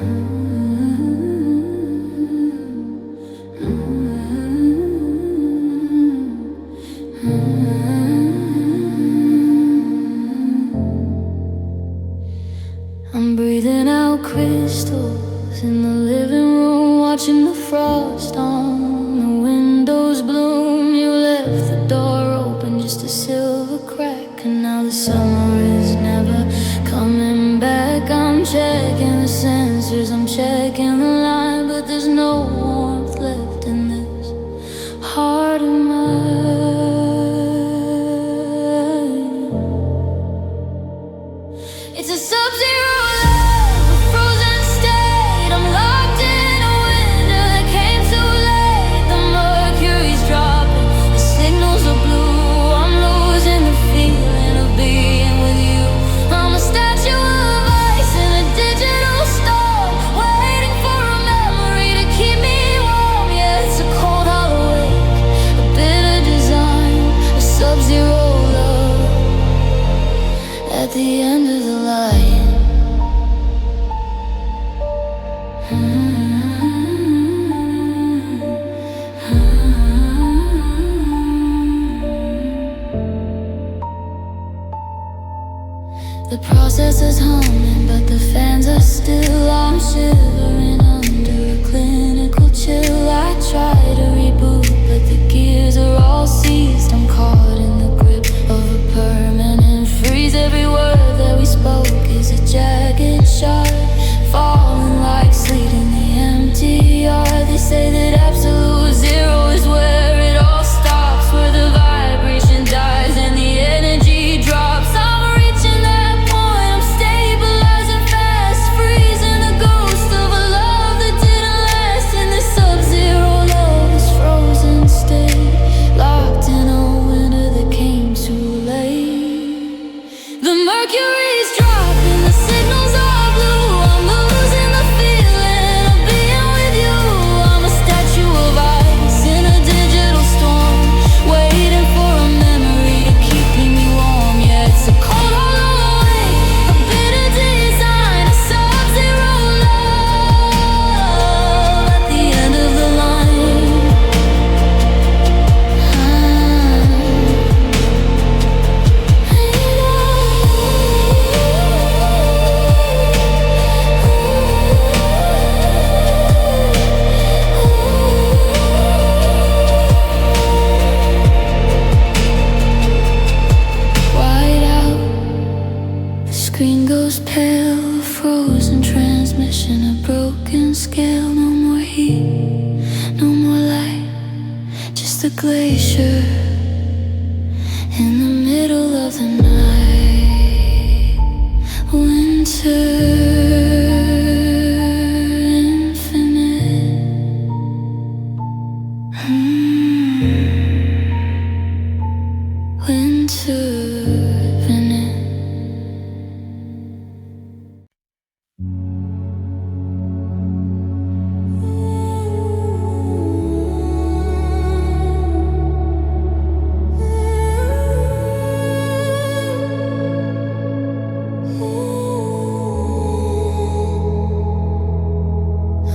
I'm breathing out crystals in the living room, watching the frost on the windows bloom. You left the door open, just a silver crack, and now the summer is never coming back. I'm checking the sensors, I'm checking the line, but there's no warmth left in this heart of mine. It's a sub-zero love, a frozen state. I'm locked in a window that came too late. The mercury's dropping, the signals are blue. I'm losing the feeling of being with you. I'm a statue of ice in a digital storm, waiting for a memory to keep me warm. Yeah, it's a cold hollow ache, a bitter design, a sub-zero love at the end of the line. The processor's humming, but the fans are still. I'm shivering under a clinical chill. I try to reboot, but the gears are all seized. I'm caught in the grip of a permanent freeze. Every word that we spoke is a jagged shot, falling like sleet in the empty yard. They say that absolute zero is where it all stops, where the vibration dies and the energy drops. I'm reaching that point, I'm stabilizing fast, freezing the ghost of a love that didn't last. And this sub-zero love is frozen state, locked in a winter that came too late. The mercury's dropping, the signals are blue. I'm losing the feeling of being with you. I'm a statue of ice in a digital storm, waiting for a memory to keep me warm. Yeah, it's a cold hollow ache, a bitter design, a sub-zero love at the end of the line. White out, the screen goes pale, a frozen transmission, a broken scale. No more heat, no more light, just a glacier in the middle of the night. Winter infinite. Winter infinite.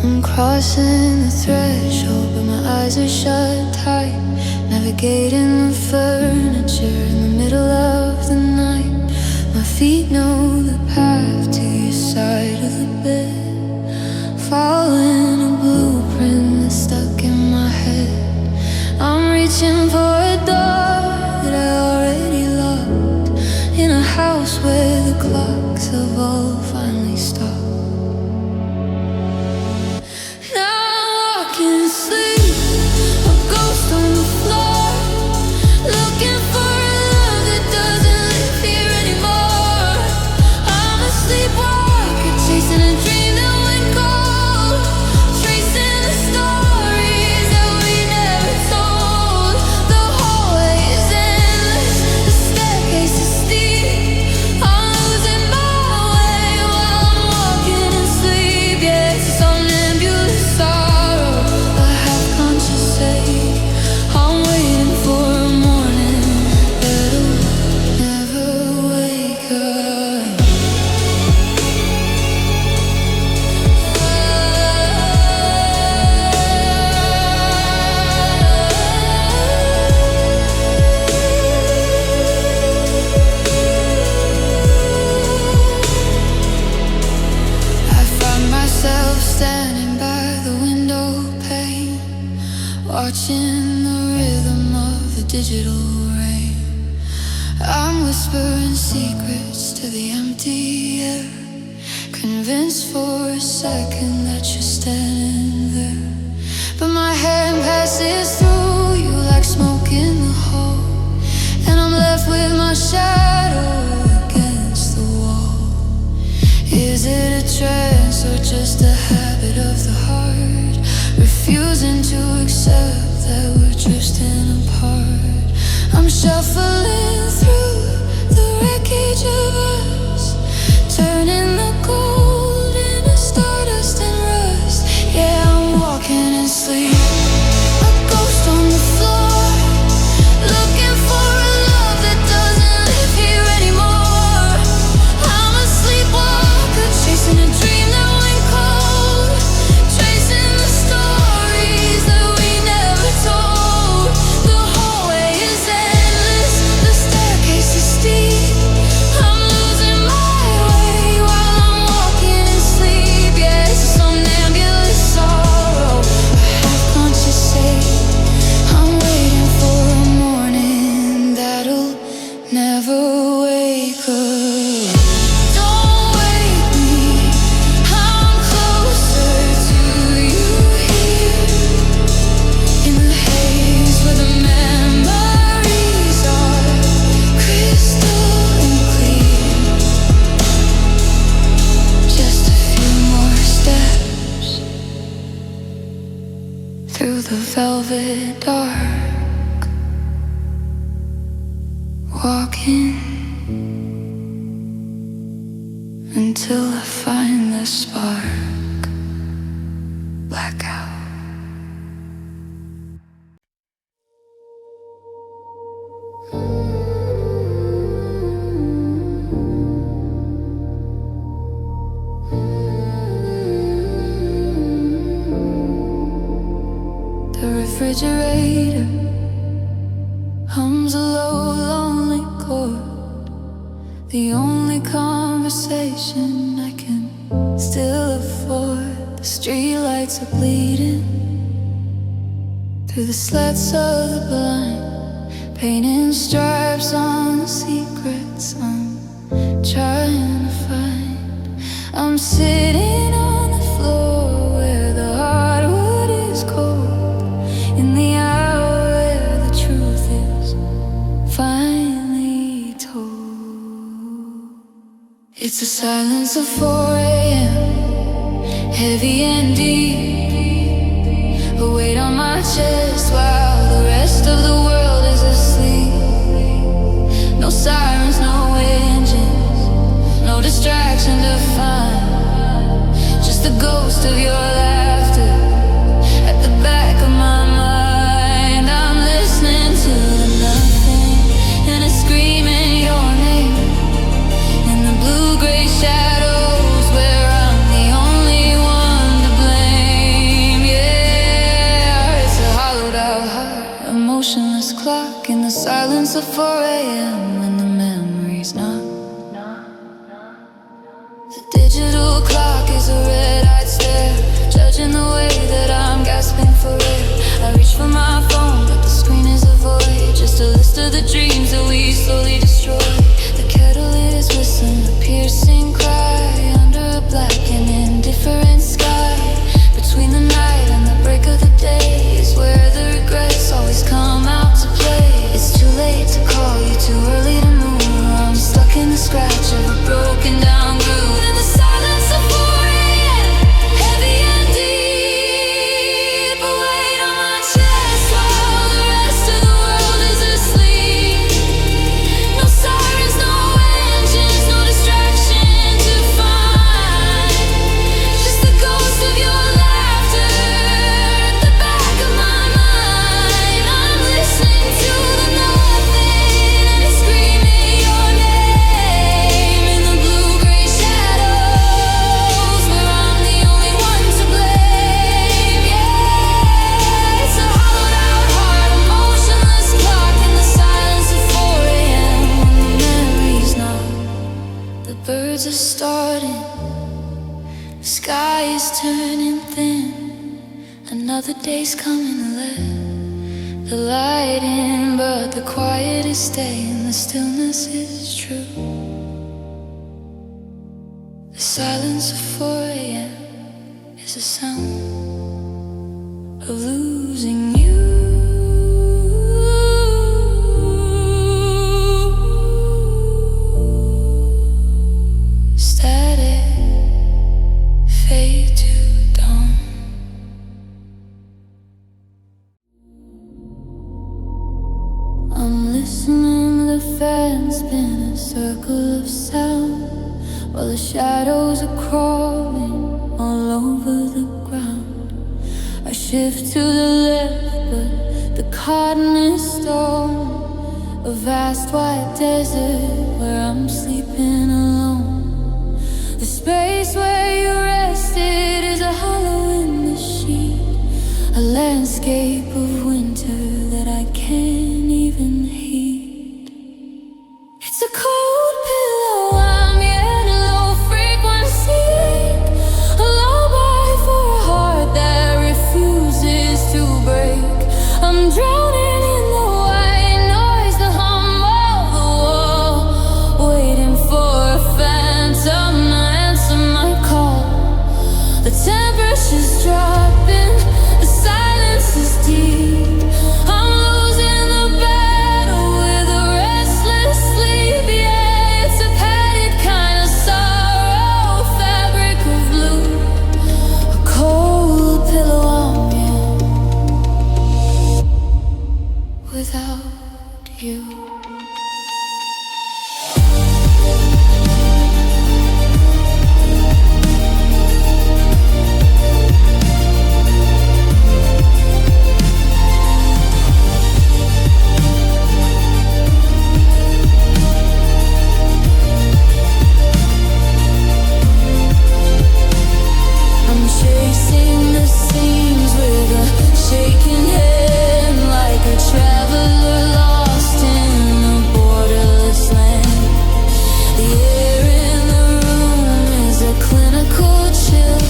I'm crossing the threshold, but my eyes are shut tight, navigating the furniture in the middle of the night. My feet know the path to your side of the bed, following a blueprint that's stuck in my head. I'm reaching for a door that I already locked, in a house where the clocks have all finally stopped. Sleep, a ghost on the floor, looking for a love that doesn't live here anymore. I'm a sleepwalker, chasing a dream that went cold, tracing the stories that we never told. The hallway is endless, the staircase is steep. I'm losing my way while I'm walking digital rain. I'm whispering secrets to the empty air, convinced for a second that you're standing there. But my hand passes through you like smoke in the hall, and I'm left with my shadow against the wall. Is it a trance or just a habit of the heart, refusing to accept that we're drifting apart? I'm shuffling through the wreckage of us, turning the gold into stardust and rust. Yeah, I'm walking in sleep, a ghost on the floor, looking for a love that doesn't live here anymore. I'm a sleepwalker, chasing a dream that went cold, tracing the stories that we never told. The hallway is endless, the staircase is steep. I'm losing my way while I'm walking in sleep. Yeah, it's a somnambulous sorrow, a half-conscious state. I'm waiting for a morning that'll never wake up. Don't wake me, I'm closer to you here, in the haze where the memories are crystal and clear. Just a few more steps through the velvet dark, walking until I find the spark. Blackout. The refrigerator hums a low, lonely chord, the only conversation I can still afford. The streetlights are bleeding through the slats of the blind, painting stripes on the secrets I'm trying to find. I'm sitting on the floor where the hardwood is cold, in the hour where the truth is finally told. It's the silence of 4 a.m., heavy and deep, a weight on my chest while the rest of the world is asleep. No sirens, no engines, no distraction to find, just the ghost of your laughter at the back of my mind. I'm listening to the nothing, and it's screaming your name in the blue-gray shadows where I'm the only one to blame. Yeah, it's a hollowed-out heart, a motionless clock in the silence of 4 a.m. when the memory's not. The digital clock is a red-eyed stare, judging the way that I'm gasping for air. I reach for my phone, but the screen is a void, just a list of the dreams that we slowly destroy. The kettle is whistling a piercing cry under a black and indifferent sky. Between the night and the break of the day is where the regrets always come out to play. It's too late to call you, too early to move. I'm stuck in the scratch of a broken down groove. In the silence of 4 a.m., heavy and deep, a weight on my chest while the rest of the world is asleep. No sirens, no engines, no distraction to find, just the ghost of your laughter at the back of my mind. I'm listening to the nothing, and it's screaming your name in the blue-gray shadows where I'm the only one to blame. Yeah, it's a hollowed-out heart, a motionless clock in the silence of 4 a.m. when the memory's not. The birds are starting, the sky is turning thin. Another day's coming to let the light in, but the quiet is staying, the stillness is true. The silence of 4 a.m. is a sound of losing you. Static fade to dawn. I'm listening to the fan spin a circle of sound, while the shadows are crawling all over the ground. I shift to the left, but the cotton is stone, a vast white desert where I'm sleeping alone. The space where you rested is a hollow in the sheet, a landscape of winter that I can't even heat. It's a cold pillow I'm in, a low frequency, a lullaby for a heart that refuses to break. I'm drowning in the white noise, the hum of the wall, waiting for a phantom to answer my call. The temperature's dropping, the silence is deep. I'm losing the battle with a restless sleep. Yeah, it's a padded kind of sorrow, fabric of blue, a cold pillow on me without you. I'm chasing the seams with a shaking hand, like a traveler lost in a borderless land. The air in the room is a clinical chill,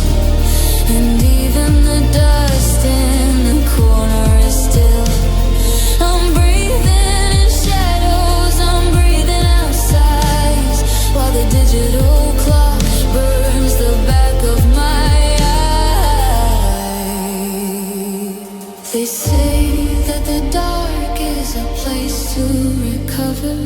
and even the dust in the corner is still. I'm breathing in shadows, I'm breathing out sighs, while the digital clock burns the back of my eye. They say that the dark is a place to recover,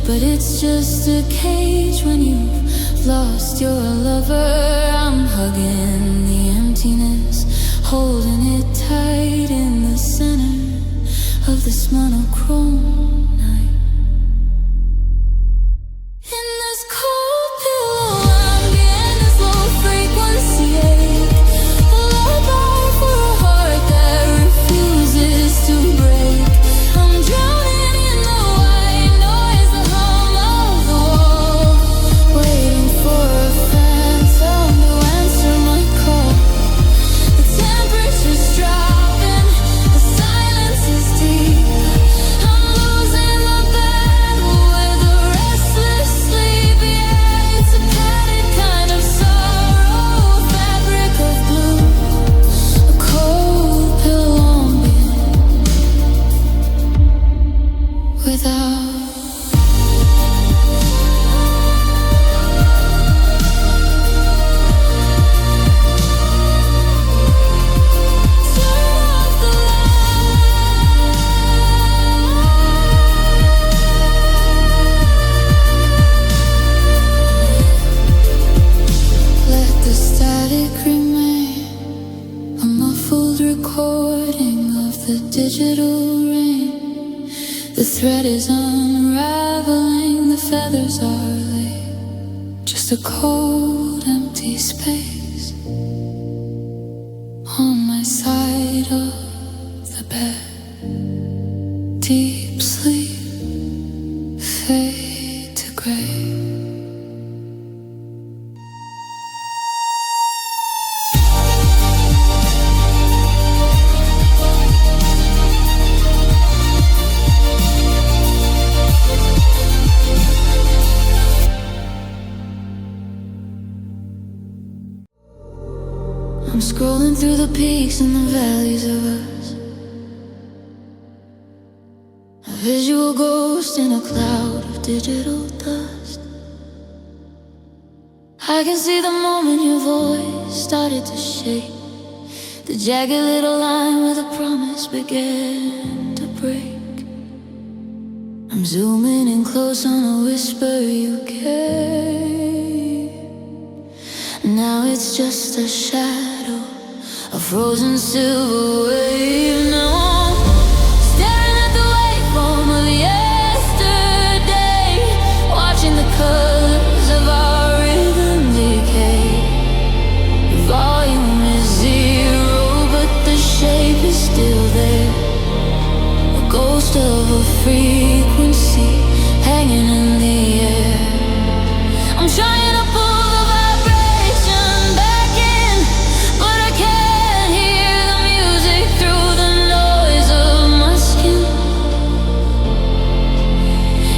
but it's just a cage when you've lost your lover. I'm hugging the emptiness, holding it tight in the center of this monochrome night. In this cold pillow I'm getting this low frequency ache, a lullaby for a heart that refuses to break. I'm drowning in the white noise, the hum of the wall, waiting for a phantom to answer my call. The temperature's dropping, the silence is deep. I'm losing the battle with a restless sleep. Yeah, it's a padded kind of sorrow, fabric of blue, a cold pillow on me without. Turn off the let the static remain, a muffled recording of the digital rain. The thread is unraveling, the feathers are laid, just a cold empty space on my side of the bed. Deep sleep, fade to gray. I'm scrolling through the peaks and the valleys of us, Visual ghost in a cloud of digital dust. I can see the moment your voice started to shake. The jagged little line where the promise began to break. I'm zooming in close on a whisper you gave. Now it's just a shadow, a frozen silver wave. Now I'm staring at the waveform of yesterday, watching the colors of our rhythm decay. The volume is zero, but the shape is still there. A ghost of a frequency hanging in the air. I'm trying to pull the vibration back in, but I can't hear the music through the noise of my skin.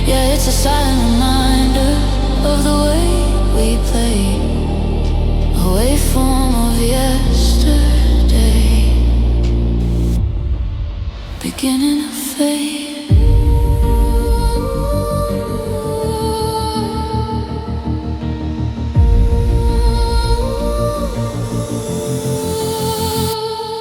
Yeah, it's a silent reminder of the way we play, a waveform of yesterday, beginning to fade.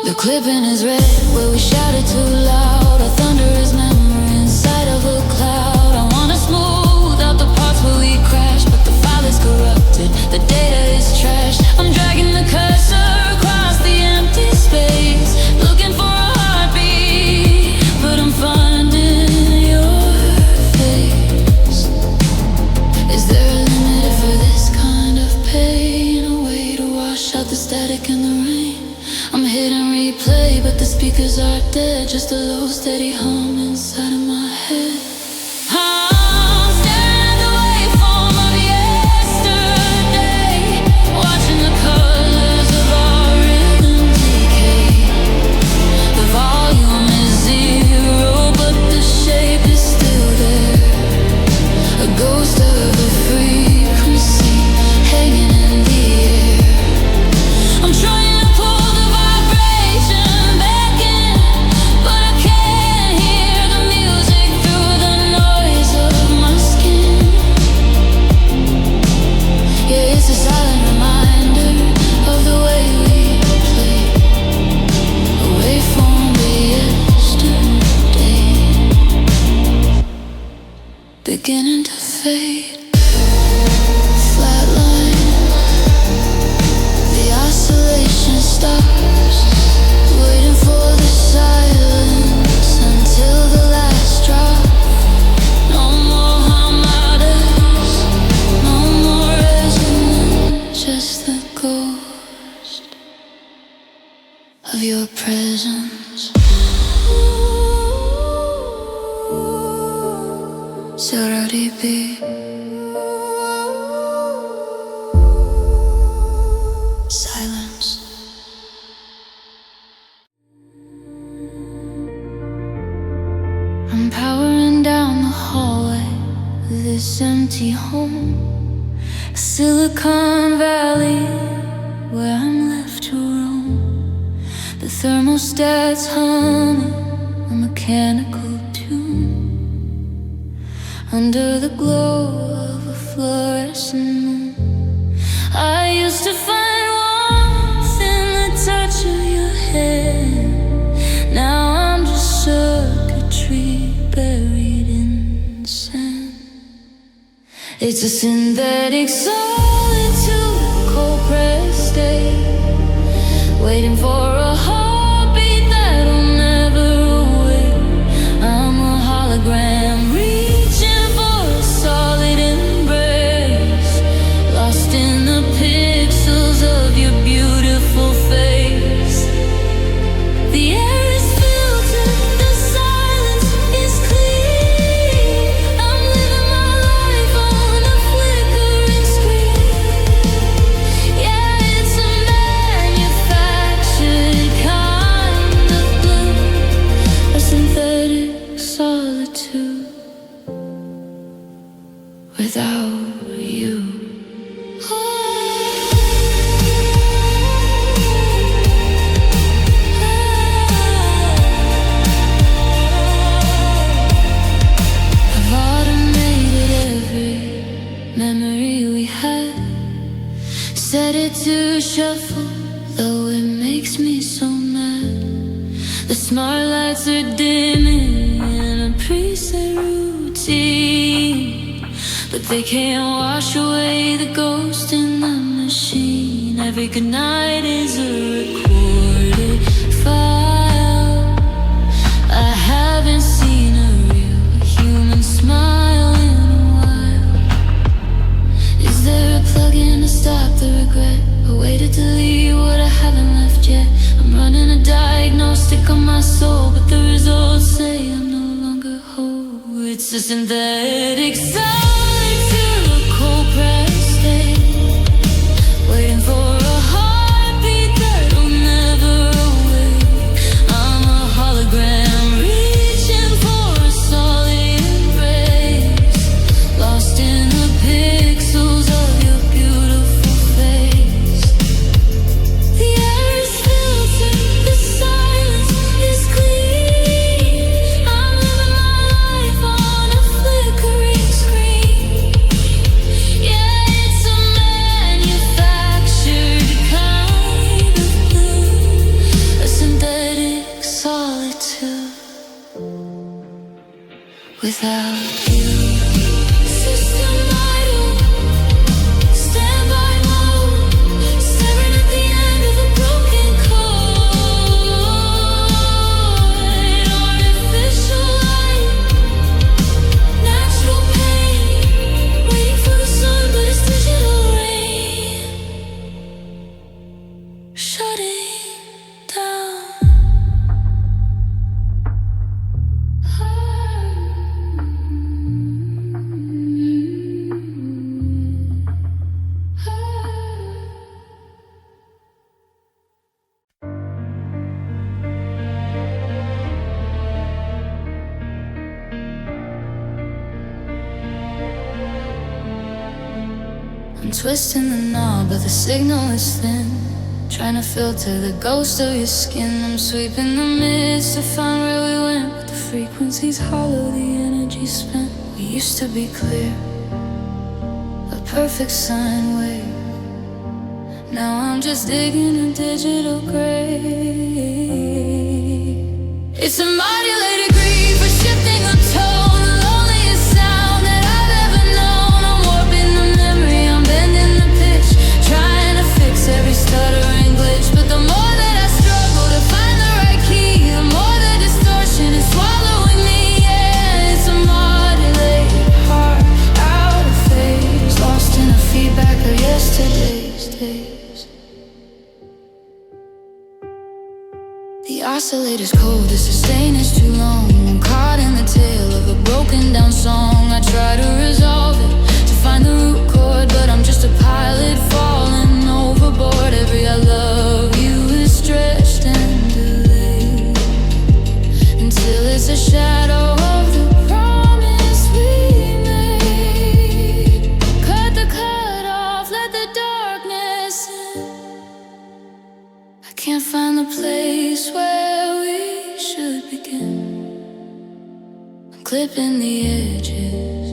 The clipping is red where we shouted too loud. Our thunder is memory inside of a cloud. I wanna smooth out the parts where we crashed, but the file is corrupted, the data is trashed. I'm dragging the cursor across the empty space, looking for a heartbeat, but I'm finding your face. Is there a limit for this kind of pain? A way to wash out the static and the rain? I'm hitting replay, but the speakers are dead. Just a low, steady hum inside of my head. I'm staring at the waveform of yesterday, watching the colors of our rhythm decay. The volume is zero, but the shape is still there. A ghost of a frequency hanging in the air. I'm trying to pull the vibration back in, but I can't hear the music through the noise of my skin. Yeah, it's a silent reminder of the way we play, a waveform of yesterday, beginning to fade. Flatline, the oscillation stops, waiting for the silence until the last drop. No more harmonics, no more resonance, just the ghost of your presence. Sorority. Silence. I'm powering down the hallway of this empty home, Silicon Valley, where I'm left to roam. The thermostat's humming a mechanical tune under the glow of a fluorescent moon. I used to find warmth in the touch of your hand. Now I'm just circuitry buried in sand. It's a synthetic solitude, cold pressed state, waiting for a heartbeat that'll never awake. I'm a hologram reaching for a solid embrace, lost in the pixels of your beautiful face. The air is filtered, the silence is clear. I'm living my life on a flickering screen. set it to shuffle, though it makes me so mad. The smart lights are dimming in a preset routine, but they can't wash away the ghost in the machine. Every goodnight is a recorded file. I haven't seen a real human smile in a while. Is there a plug-in to stop the regret? A way to delete what I haven't left yet? I'm running a diagnostic on my soul, but the results say I'm no longer whole. It's a synthetic solid to a cold pressed state, waiting for a heartbeat that'll never awake. I'm a hologram reaching for a solid embrace, lost in the pixels of your beautiful face. The air is filtered, the silence is clean. I'm living my life on a flickering screen. Yeah, it's a manufactured kind of blue, a synthetic solitude without you. System idle, standby mode, staring at the end of a broken chord. Artificial light, natural pain, waiting for the sun, but it's digital rain. Shutting down. I'm twisting the knob, but the signal is thin. Trying to filter the ghost of your skin. I'm sweeping the mist to find where we went, but the frequency's hollow, the energy's spent. We used to be clear, a perfect sine wave. Now I'm just digging a digital grave. It's a modulated grief, a shifting of tone, the loneliest sound that I've ever known. I'm warping the memory, I'm bending the pitch, trying to fix every stuttering glitch. But the more that I struggle to find the right key, the more the distortion is swallowing me. Yeah, it's a modulated heart, out of phase, lost in the feedback of yesterday's days. The oscillator's cold, the sustain is too long. I'm caught in the tail of a broken down song. I try to resolve it, to find the root chord, but I'm just a pilot falling overboard. Every I love you is stretched and delayed, until it's a shadow of the promise we made. Cut the cut off, let the darkness in. I can't find the place where we should begin. I'm clipping the edges,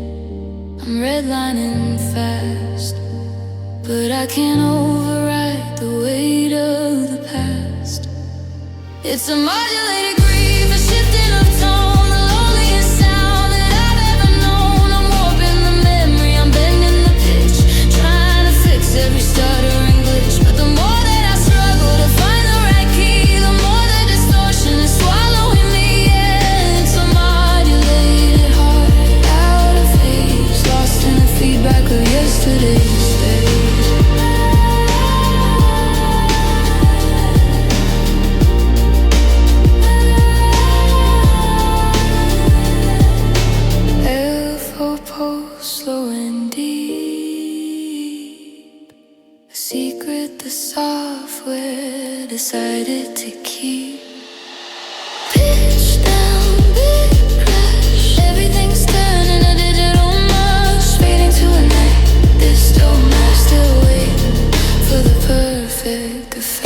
I'm redlining fast, but I can't override the weight of the past. It's a modulated grief, a shifting of tone, the loneliest sound that I've ever known. I'm warping the memory, I'm bending the pitch, trying to fix every stuttering glitch. But the more that I struggle to find the right key, the more the distortion is swallowing me. Yeah, it's a modulated heart, out of phase, lost in the feedback of yesterday's days. Slow and deep, a secret the software decided to keep. Pitch down, big crash, everything's turning a digital mush, fading to a night. This don't matter, still waiting for the perfect effect.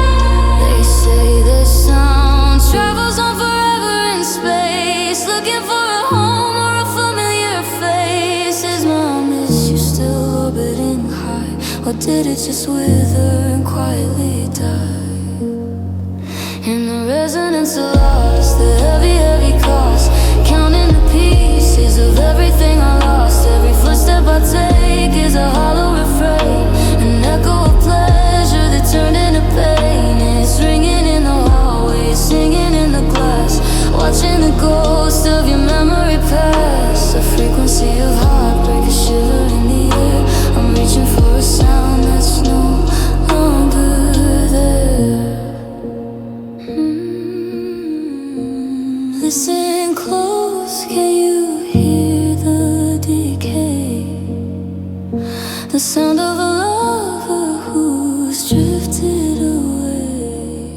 did it just wither and quietly die. In the resonance of loss, the heavy, heavy cost, counting the pieces of everything I lost. Every footstep I take is a hollow refrain, an echo of pleasure that turned into pain. It's ringing in the hallways, singing in the glass, watching the ghost of your memory pass. A frequency of heartbreak, a shiver in the air. I'm reaching for a sound that's no longer there. Listen close, can you hear the decay? The sound of a lover who's drifted away.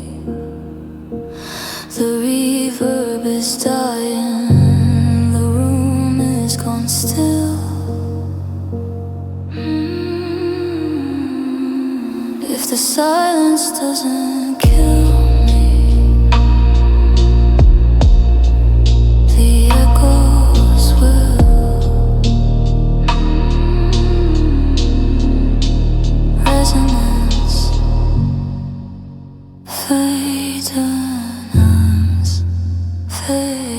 The reverb is dying, the room is gone still. If the silence doesn't kill me, the echoes will. Resonance, fadance, fade.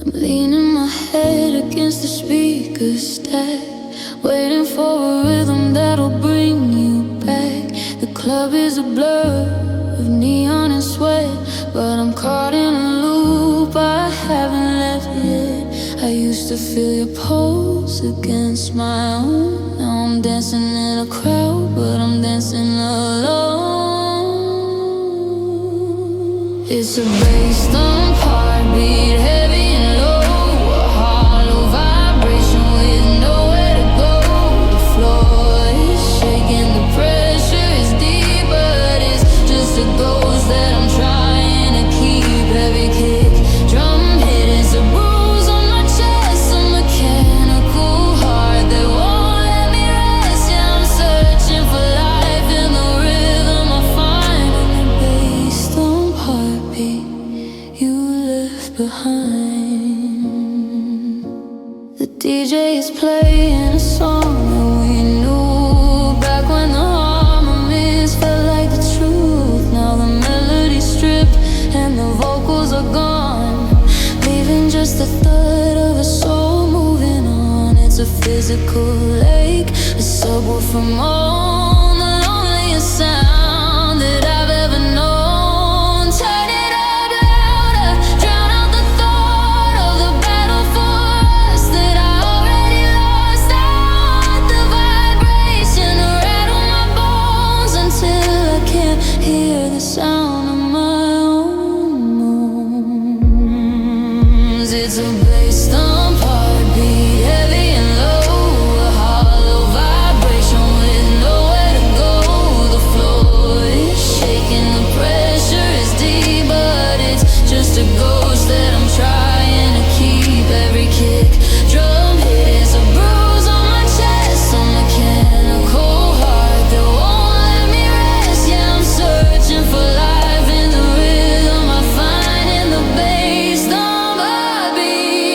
I'm leaning my head against the speaker stack, waiting for a rhythm that'll bring you back. The club is a blur of neon and sweat, but I'm caught in a loop I haven't left yet. I used to feel your pulse against my own. Now I'm dancing in a crowd, but I'm dancing alone. It's a bass thump heartbeat, heavy and low, a hollow vibration with nowhere to go. The floor is shaking, the pressure is deep, but it's just a ghost that I'm trying to keep. Every kick, drum hit is a bruise on my chest, a mechanical heart that won't let me rest. Yeah, I'm searching for life in the rhythm I find in the bass thump heartbeat you left behind. The DJ is playing a song that we knew back when the harmonies felt like the truth. Now the melody's stripped and the vocals are gone, leaving just the thud of a soul moving on. It's a physical ache, a subwoofer from all the loneliest sound that I've ever known. Turn it up louder, drown out the thought of the battle for us that I already lost. I want the vibration to rattle my bones until I can't hear the sound of my own moans. It's a bass thump heartbeat, heavy and low, a hollow vibration with nowhere to go. The floor is shaking, the pressure is deep, but it's just a ghost that I'm trying to keep. Every kick, drum hit is a bruise on my chest, a mechanical heart that won't let me rest. Yeah, I'm searching for life in the rhythm I find in the bass thump heartbeat.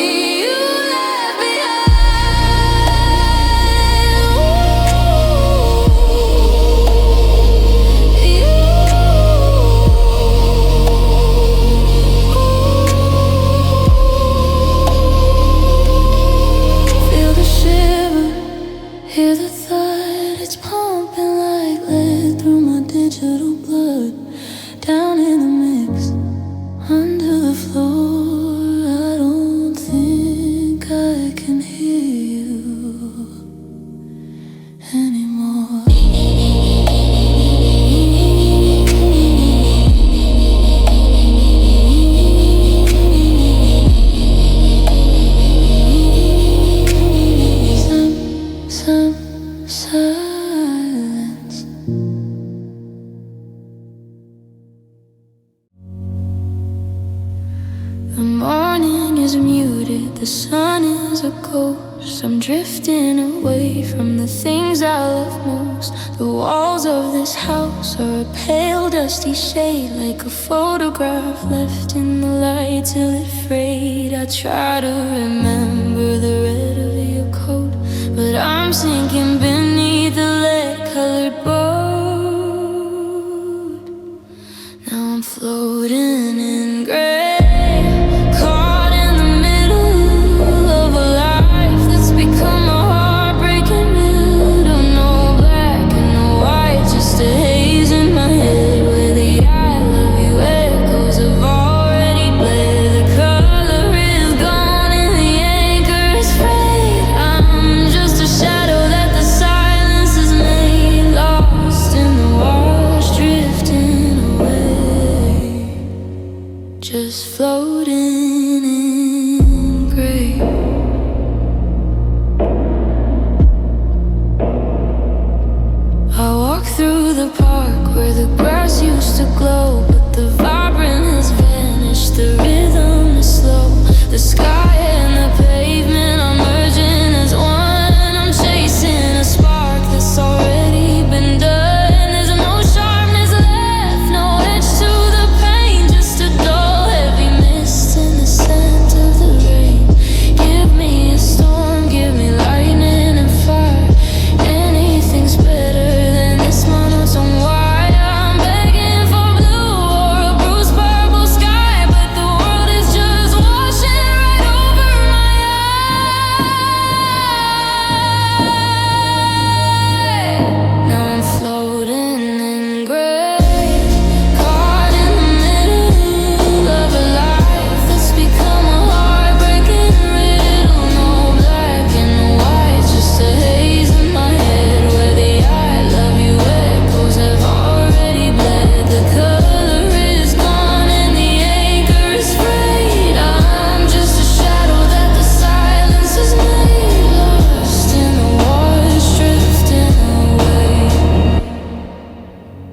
is muted, the sun is a ghost. I'm drifting away from the things I love most. The walls of this house are a pale dusty shade, like a photograph left in the light till it frayed. I try to remember the red of your coat, but I'm sinking beneath the lead-colored boat. Now I'm floating in gray, just floating in gray. I walk through the park where the grass used to glow, but the vibrant has vanished, the rhythm is slow. The sky and the pavement are merging as one. I'm chasing a spark that's already been done.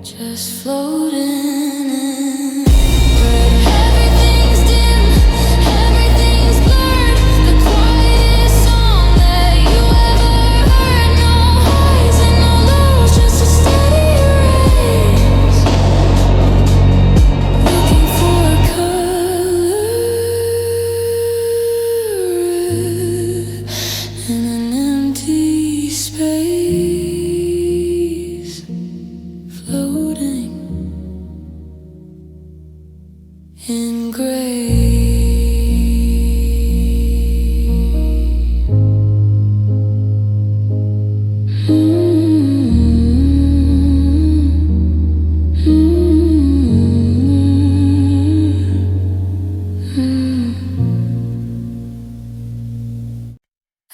Just floating in gray. Everything's dim, everything's blurred. The quietest song that you ever heard. No highs and no lows, just a steady race. Looking for a color in an empty space. Floating in gray.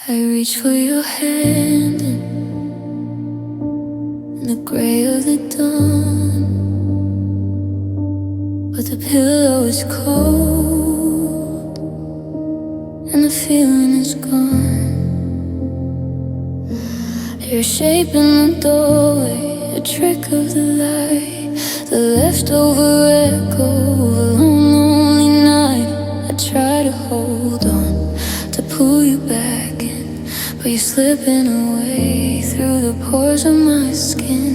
I reach for your hand in the gray of the dawn, but the pillow is cold and the feeling is gone. Your shape in the doorway, a trick of the light, the leftover echo of a lonely night. I try to hold on, to pull you back in, but you're slipping away through the pores of my skin.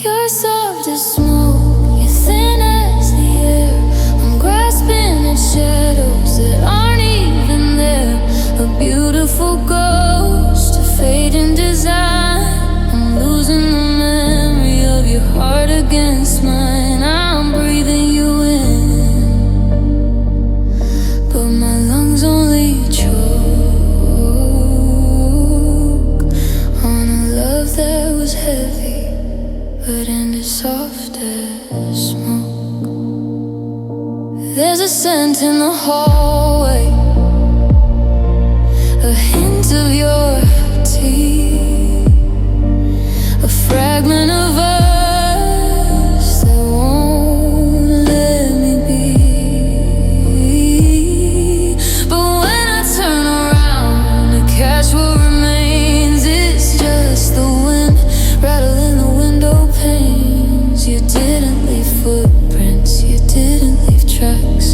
You're soft as smoke, you're thin as the air. I'm grasping at shadows that aren't even there. A beautiful ghost, a fading design. I'm losing the memory of your heart against mine. I'm breathing you in, but my lungs only choke on a love that was heavy, but ended soft as smoke. There's a scent in the hallway, a hint of your teeth, a fragment of us that won't let me be. But when I turn around to catch what remains, it's just the wind rattling the window panes. You didn't leave footprints, you didn't leave tracks,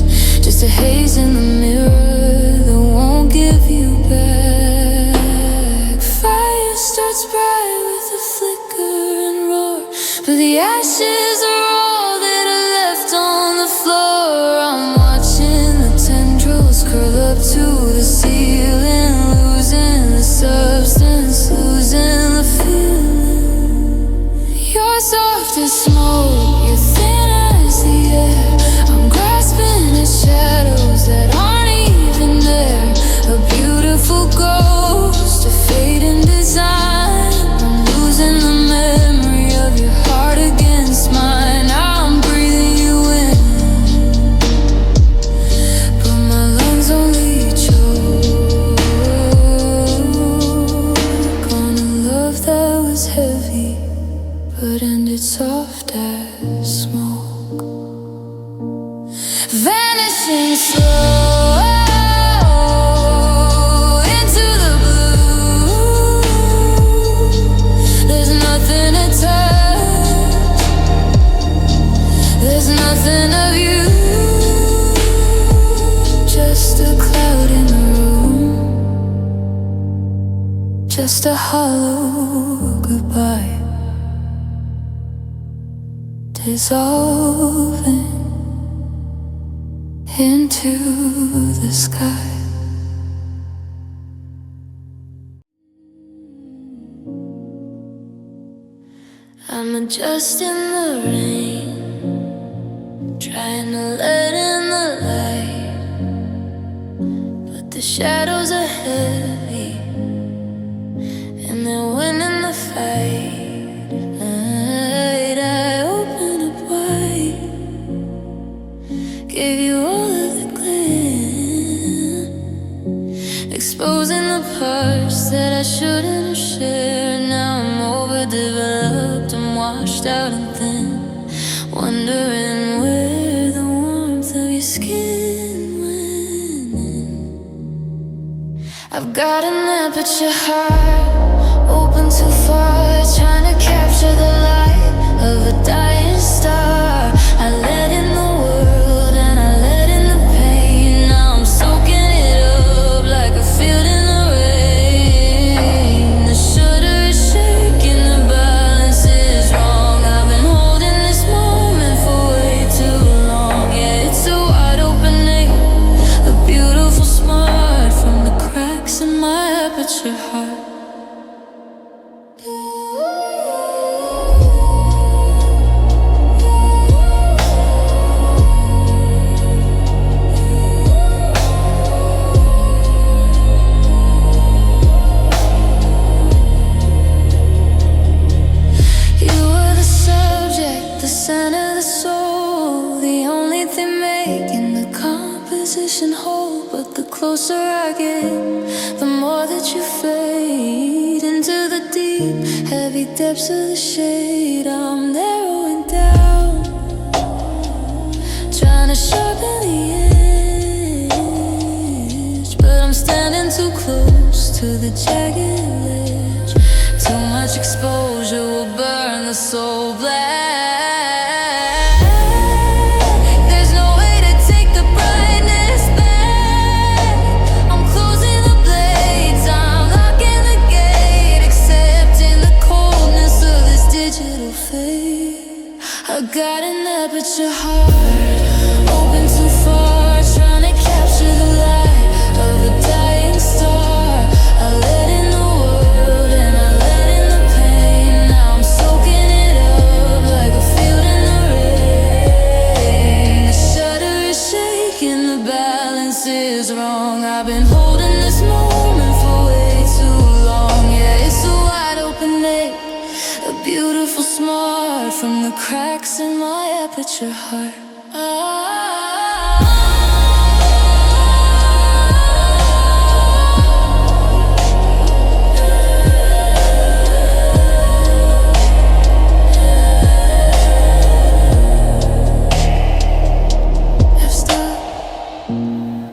just just a haze in the mirror that won't give you back. Fire starts bright with a flicker and roar, but the ashes are all that are left on the floor. I'm watching the tendrils curl up to the ceiling, losing the substance, losing the feeling. You're soft as smoke, you're thin as the air. I'm grasping at shadows that aren't even there. A beautiful ghost, a fading design. I'm losing the memory of your heart against mine. I'm breathing you in, but my lungs only choke on a love that was heavy but ended soft as smoke, vanishing slow into the blue. There's nothing attached, there's nothing of you, just a cloud in the room, just a hollow goodbye, dissolving into the sky. I'm adjusting the rain, trying to let in the light, but the shadows are heavy and they're winning the fight. I open up wide, gave you all of the glim, exposing the parts that I shouldn't have shared. Now I'm overdeveloped, I'm washed out and thin, wondering where the warmth of your skin went in. I've got an aperture heart, open too far, trying to capture the light of a dying star. I let in the world and I let in the pain. Now I'm soaking it up like a field in the rain. The shutter is shaking, the balance is wrong. I've been holding this moment for way too long. Yeah, it's a wide open night, a beautiful smart from the cracks in my aperture heart. Whole, but the closer I get, the more that you fade into the deep, heavy depths of the shade. I'm narrowing down, trying to sharpen the edge, but I'm standing too close to the jagged ledge. Too much exposure will burn the soul black. Got an aperture heart, open too far, trying to capture the light of a dying star. I let in the world and I let in the pain. Now I'm soaking it up like a field in the rain. The shutter is shaking, the balance is wrong. I've been holding this moment for way too long. Yeah, it's a wide open night, a beautiful smart from the cracks in my aperture heart. I've stopped,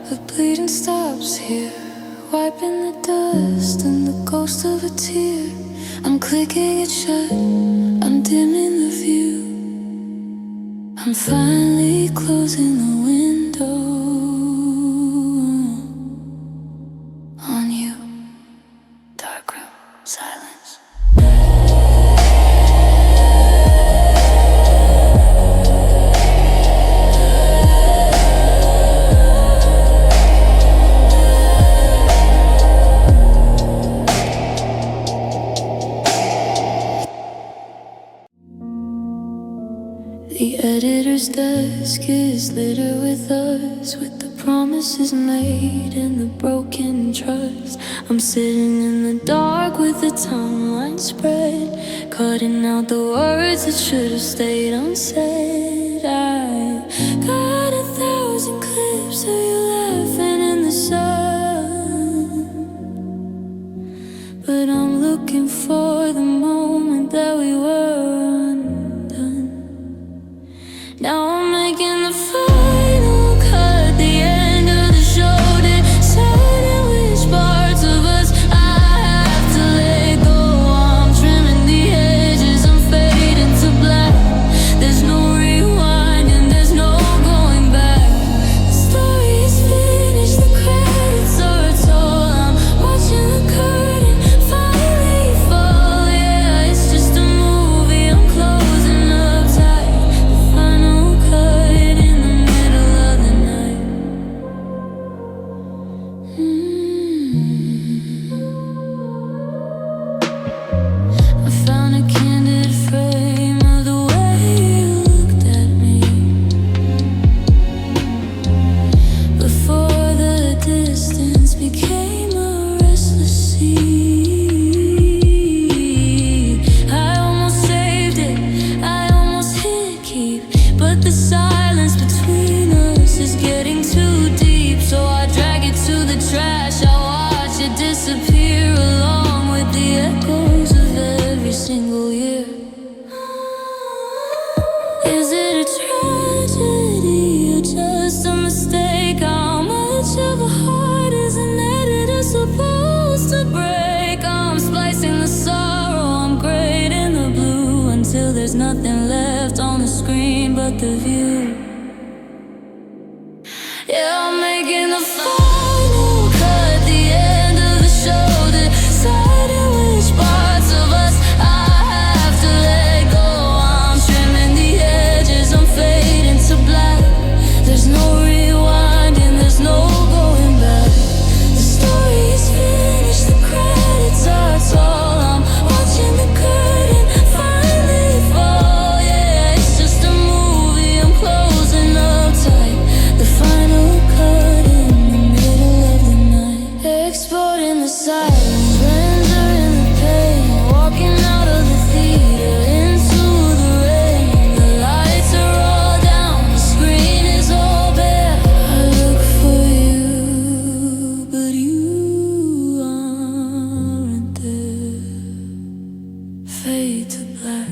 the bleeding stops here, wiping the dust and the ghost of a tear. I'm clicking it shut, I'm dimming the view, I'm finally closing the window. desk is littered with us, with the promises made and the broken trust. I'm sitting in the dark with the timeline spread, cutting out the words that should have stayed unsaid. I got 1,000 clips of you laughing in the sun, but I'm looking for the moment that we were undone. Now I'm making the final cut, the end of the show, deciding which parts of us I have to let go. I'm trimming the edges, I'm fading to black. There's no rewinding, there's no going back. The story is finished, the credits are told. I'm watching the curtain finally fall. Yeah, it's just a movie, I'm closing up tight. The final cut in the middle of the night. I found a candid frame of the way you looked at me before the distance became a restless sea. I almost saved it, I almost hit keep, but the silence between us is getting too deep. So I drag it to the trash, I watch it disappear along with the echoes of every single year. Is it a tragedy or just a mistake? How much of a heart is an editor supposed to break? I'm splicing the sorrow, I'm grading the blue, until there's nothing left on the screen but the view. Yeah, I'm making the final cut, the end of the show, deciding which parts of us I have to let go. I'm trimming the edges, I'm fading to black. There's no rewinding, there's no going back. The story is finished, the credits are told. I'm watching the curtain finally fall. Yeah, it's just a movie, I'm closing up tight. The final cut in the middle of the night. Exploding the silence, rendering the pain, walking out of the theater into the rain. The lights are all down, the screen is all bare. I look for you, but you aren't there. Fade to black.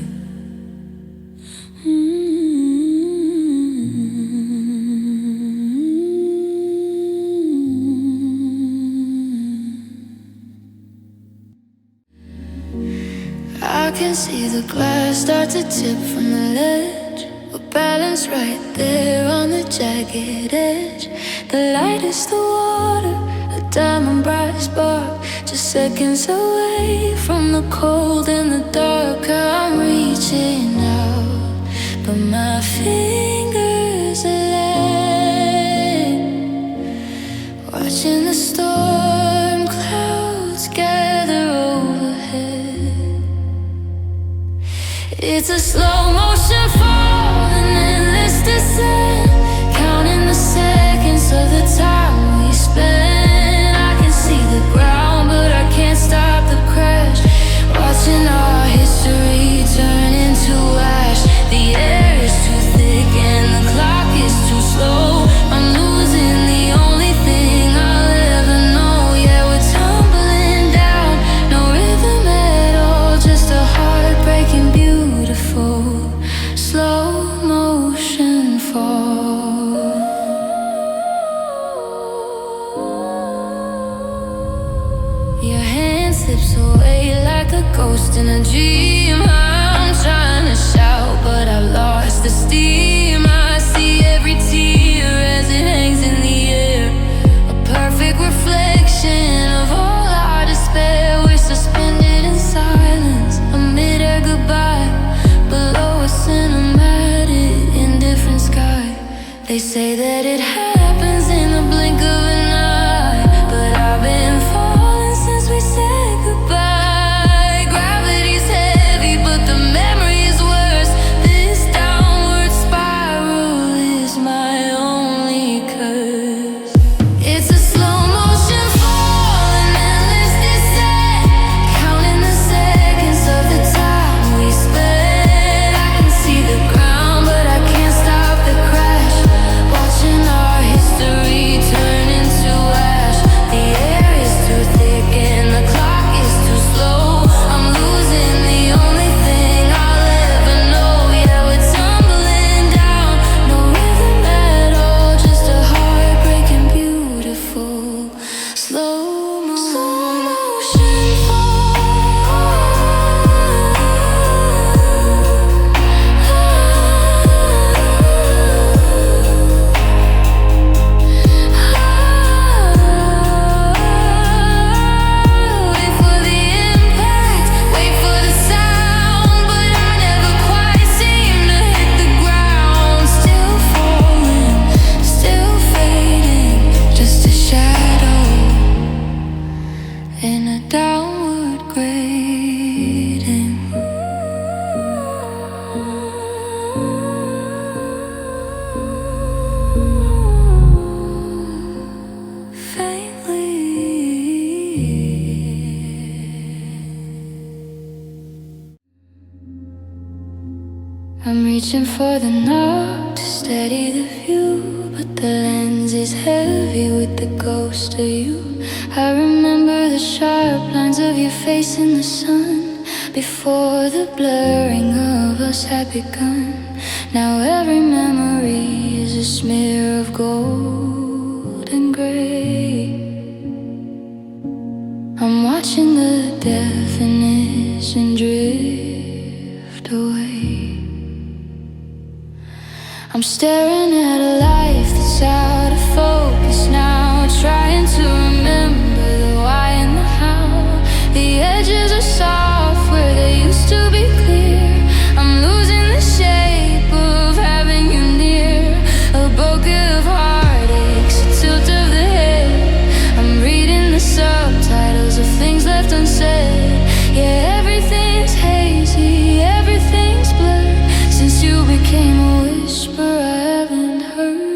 I can see the glass start to tip from the ledge. We're balanced right there on the jagged edge. The light is the water, a diamond bright spark, just seconds away from the cold and the dark. I'm reaching out, but my fingers are late, watching the storm clouds gather overhead. It's a slow motion fall, an endless descent, counting the seconds of the time we spend. I can see the ground, but I can't stop the crash, watching our history turn into ash. The air is too thick and the clock is too slow. I'm losing the only thing I'll ever know. Yeah, we're tumbling down, no rhythm at all, just a heartbreaking beautiful slow motion fall. Your hand slips away like a ghost in a dream. I'm trying to shout, but I've lost the steam. I see every tear as it hangs in the air, a perfect reflection of all our despair. We're suspended in silence amid our goodbye, below a cinematic indifferent sky. They say that it happens in the blink of an eye, but I've been falling since we said goodbye. Gravity's heavy, but reaching for the knob to steady the view, but the lens is heavy with the ghost of you. I remember the sharp lines of your face in the sun before the blurring of us had begun. Now every memory is a smear of gold and gray. I'm watching the definition drift away. I'm staring at a life that's out of focus now, trying to remember the why and the how. The edges are soft where they used to be clear. I'm losing the shape of having you near. A bouquet of heartaches, a tilt of the head. I'm reading the subtitles of things left unsaid. Yeah, everything's hazy, everything's blurred. Since you became a whisper I haven't heard.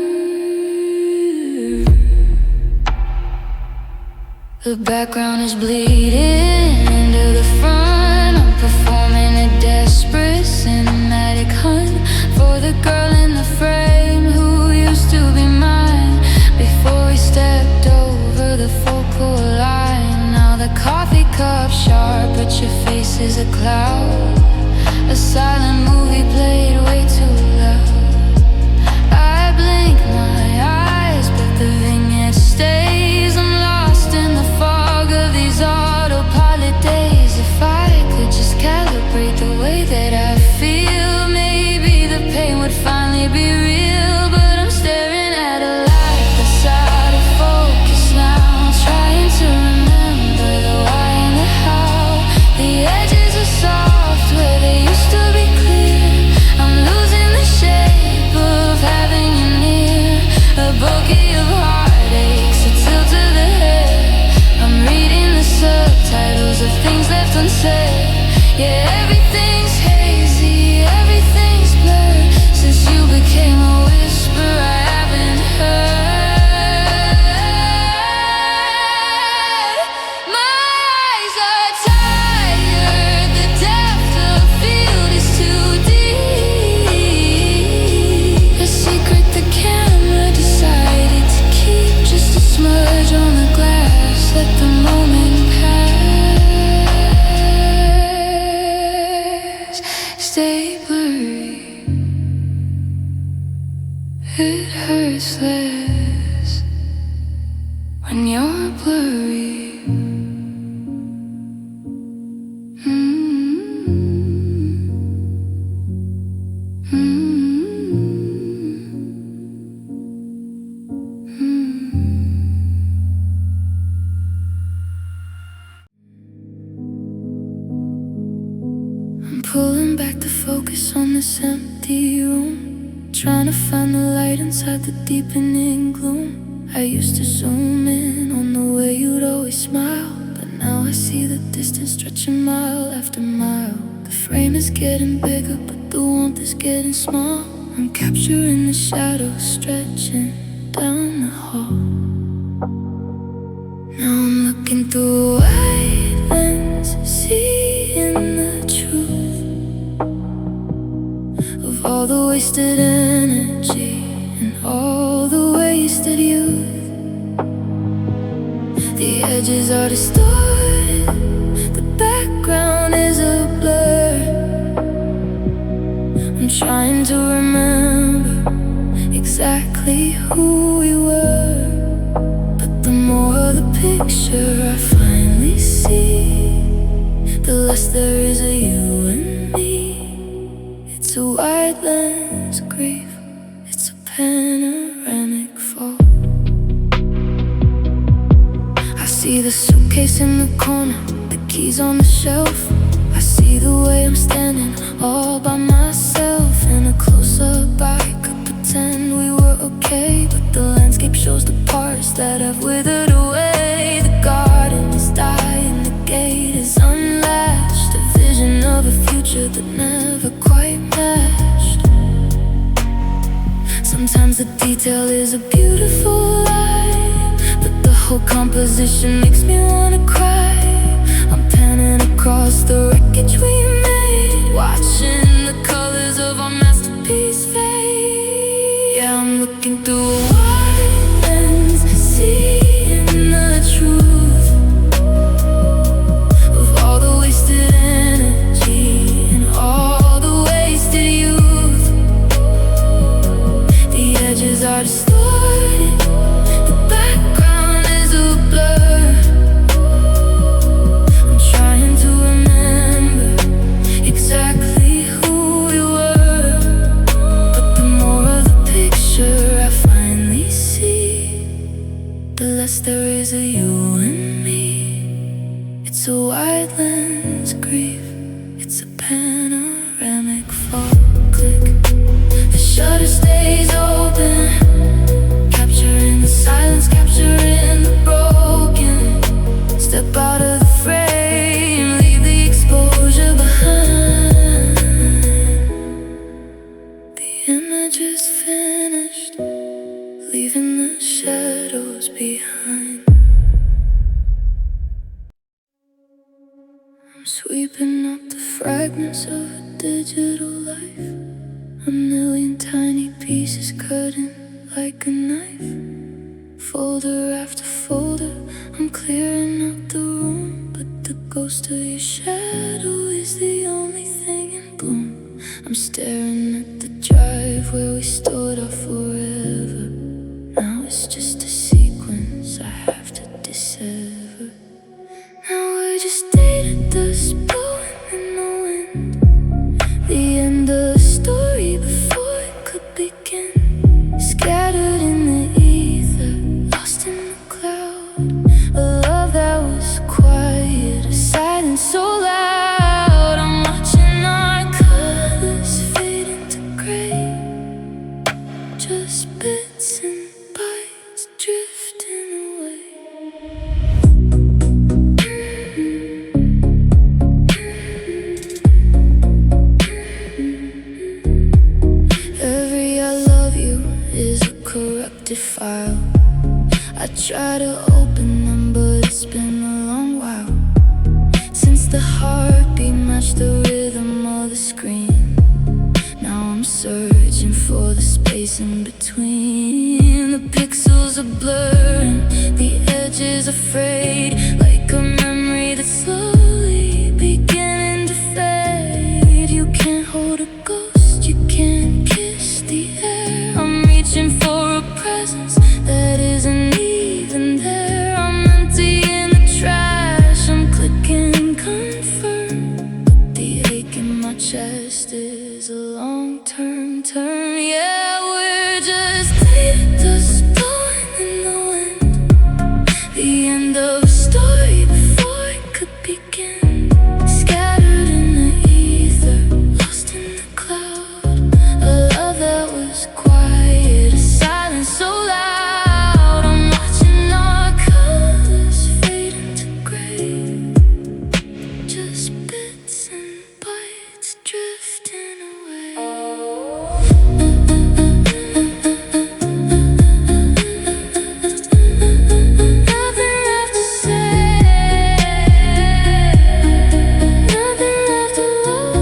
The background is bleeding into the front. I'm performing a desperate cinematic hunt for the girl in the frame who used to be mine before we stepped over the focal line. Now the coffee cup sharp, but your face is a cloud. A silent movie played way too loud. I blink my eyes, but the vignette stays. I'm lost in the fog of these autopilot days. If I could just calibrate the way that I feel, maybe the pain would finally be real. But I'm staring at a life that's out of focus now, trying to remember the why and the how. The edges are soft where they used to be clear. I'm losing the shape of having you near. A bouquet of heartaches, a tilt to the head. I'm reading the subtitles of things left unsaid. Yeah, everything's hazy, everything's blurred. Since you became a whisper I haven't heard. My eyes are tired, the depth of field is too deep. A secret the camera decided to keep, just a smudge on the glass. Let the moment pass. Stay blurry, it hurts less when you're blurry. I'm pulling back the focus on this empty room, trying to find the light inside the deepening gloom. I used to zoom in on the way you'd always smile, but now I see the distance stretching mile after mile. The frame is getting bigger, but the warmth is getting small. I'm capturing the shadows stretching down the hall. Now I'm looking through a wide lens, seeing the truth of all the wasted energy and all the wasted youth. The edges are distorted, the background is a blur. I'm trying to remember exactly who we were, but the more the picture I finally see, the less there is of you and me. It's a wide lens grief, it's a panoramic fall. I see the suitcase in the corner, the keys on the shelf. I see the way I'm standing all by myself. In a close-up I could pretend we were okay, but the landscape shows the parts that have withered away. The garden is dying, the gate is unlatched. A vision of a future that never quite matched. Sometimes the detail is a beautiful lie, but the whole composition makes me wanna cry. I'm panning across the wreckage we made, watching the colors of our masterpiece us there is a you and me. It's a wide lens grief, it's a panoramic fall click. The shutter stays open, capturing the silence, capturing the broken. Step out of the frame, leave the exposure behind. The image is finished, leaving the shadows behind. I'm sweeping up the fragments of a digital life, a million tiny pieces cutting like a knife. Folder after folder, I'm clearing out the room, but the ghost of your shadow is the only thing in bloom. I'm staring at the drive where we stored our forever. Now it's just a sequence I have to dissever. Now we're just dating, dust blowing in the wind, the end of the story before it could begin. Scattered in the ether, lost in the cloud, a love that was quiet, a silence so loud. I'm watching our colors fade into gray, just bits and bytes drifting away. Every I love you is a corrupted file. I try to open them, but it's been a long while since the heartbeat matched the rhythm of the screen. Now I'm searching for the space in between. The pixels are blurring, the edges are frayed, like a memory that's slowly beginning to fade. You can't hold a ghost, you can't kiss the air. I'm reaching for a presence that isn't even there. I'm empty in the trash, I'm clicking confirm, but the ache in my chest is a long-term turn. Yeah, we're just cleaning dust blowing in the wind, the end of a story before it could begin. Scattered in the ether, lost in the cloud, a love that was quiet, a silence so loud. I'm watching our colors fade into gray, just bits and bytes drifting away. Nothing left to say, nothing left to love.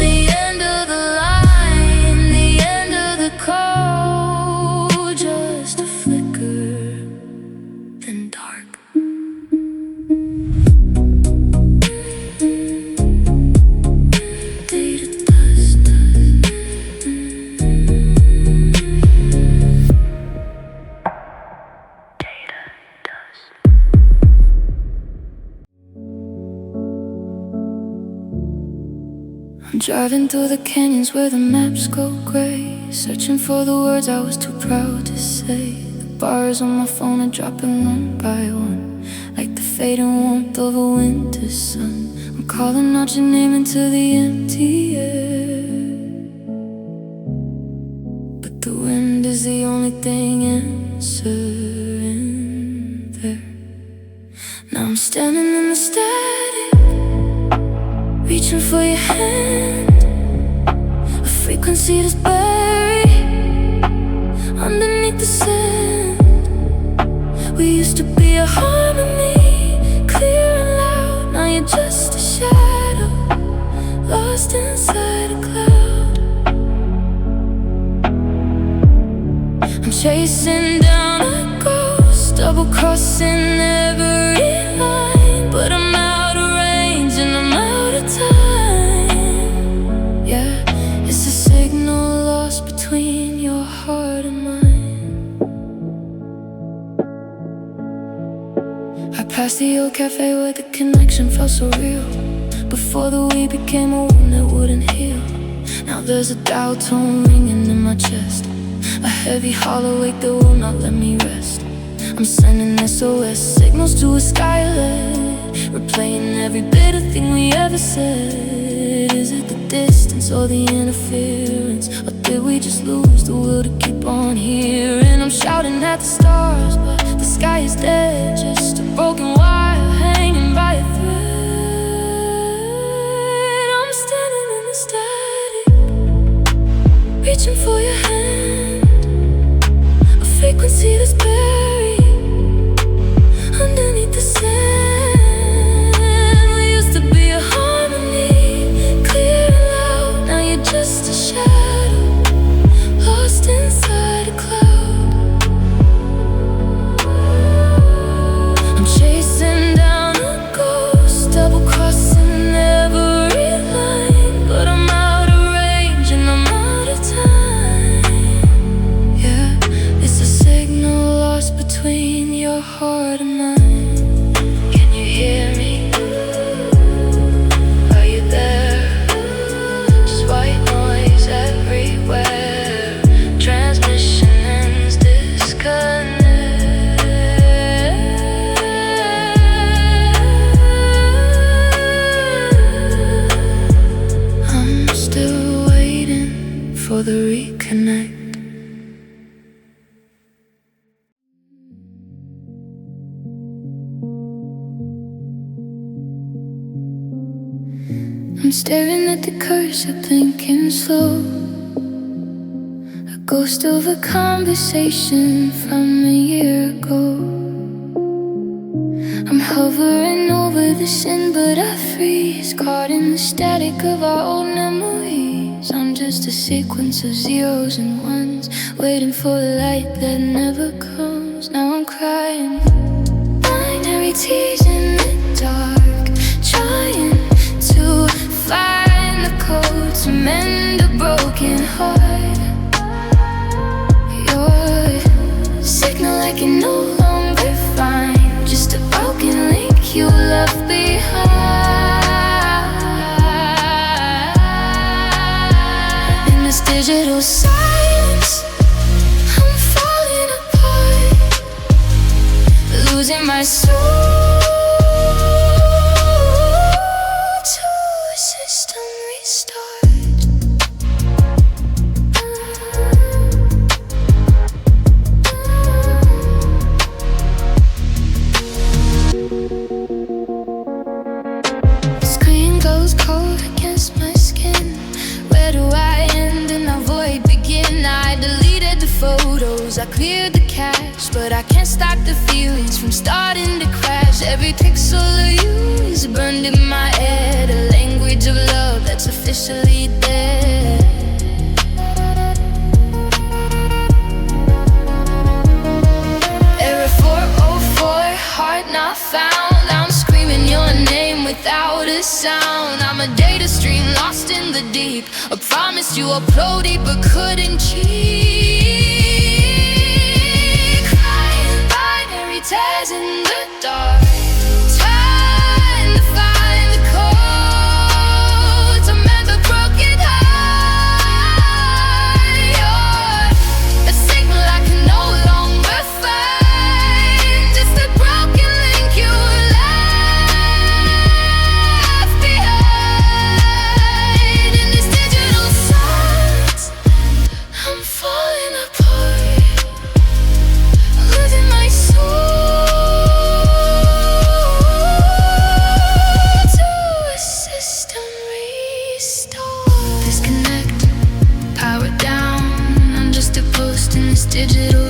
The end of the line, the end of the call, just a flicker, then dark. Data dust. I'm driving through the canyons where the maps go gray, searching for the words I was too proud to say. The bars on my phone are dropping one by one, like the fading warmth of a winter sun. I'm calling out your name into the empty air, but the wind is the only thing answering there. Now I'm standing in the static, reaching for your hand, a frequency that's buried underneath the sand. We used to be a harmony, clear and loud. Now you're just a shadow, lost inside a cloud. I'm chasing down a ghost, double-crossing every line, but I'm out of range and I'm out of time. Yeah, it's a signal lost between your heart and mine. I passed the old cafe where the connection felt so real, before the we became a wound that wouldn't heal. Now there's a dial tone ringing in my chest, a heavy hollow ache that will not let me rest. I'm sending SOS signals to a skyline, replaying every bitter thing we ever said. Is it the distance or the interference, or did we just lose the will to keep on hearing? I'm shouting at the stars, but the sky is dead, just a broken wire hanging by a thread. I'm standing in the static, reaching for your hand, a frequency that's buried underneath the sand. We used to be a harmony, clear and loud. Now you're just a shadow, lost inside a cloud. I'm chasing down a ghost, double-crossing every line, but I'm out of range and I'm out of time. Yeah, it's a signal lost between your heart and mine. Can you hear me? Are you there? Just white noise everywhere. Transmission ends, disconnect. I'm still waiting for the reconnect. I'm staring at the cursor, blinking slow, a ghost of a conversation from a year ago. I'm hovering over the sin, but I freeze, caught in the static of our old memories. I'm just a sequence of zeros and ones, waiting for a light that never comes. Now I'm crying, binary tears in the dark, trying to find the code to mend a broken heart. Your signal I can no longer find, just a broken link you left behind. In this digital silence, I'm falling apart, losing my soul. I cleared the cache, but I can't stop the feelings from starting to crash. Every pixel of you is burned in my head, a language of love that's officially dead. Error 404, heart not found. I'm screaming your name without a sound. I'm a data stream lost in the deep, I promised you uploaded but couldn't cheat. Tears in the dark, trying to find the code to mend the broken heart. You're a signal I can no longer find, just a broken link you left behind. In this digital silence, I'm falling apart, losing my soul. Digital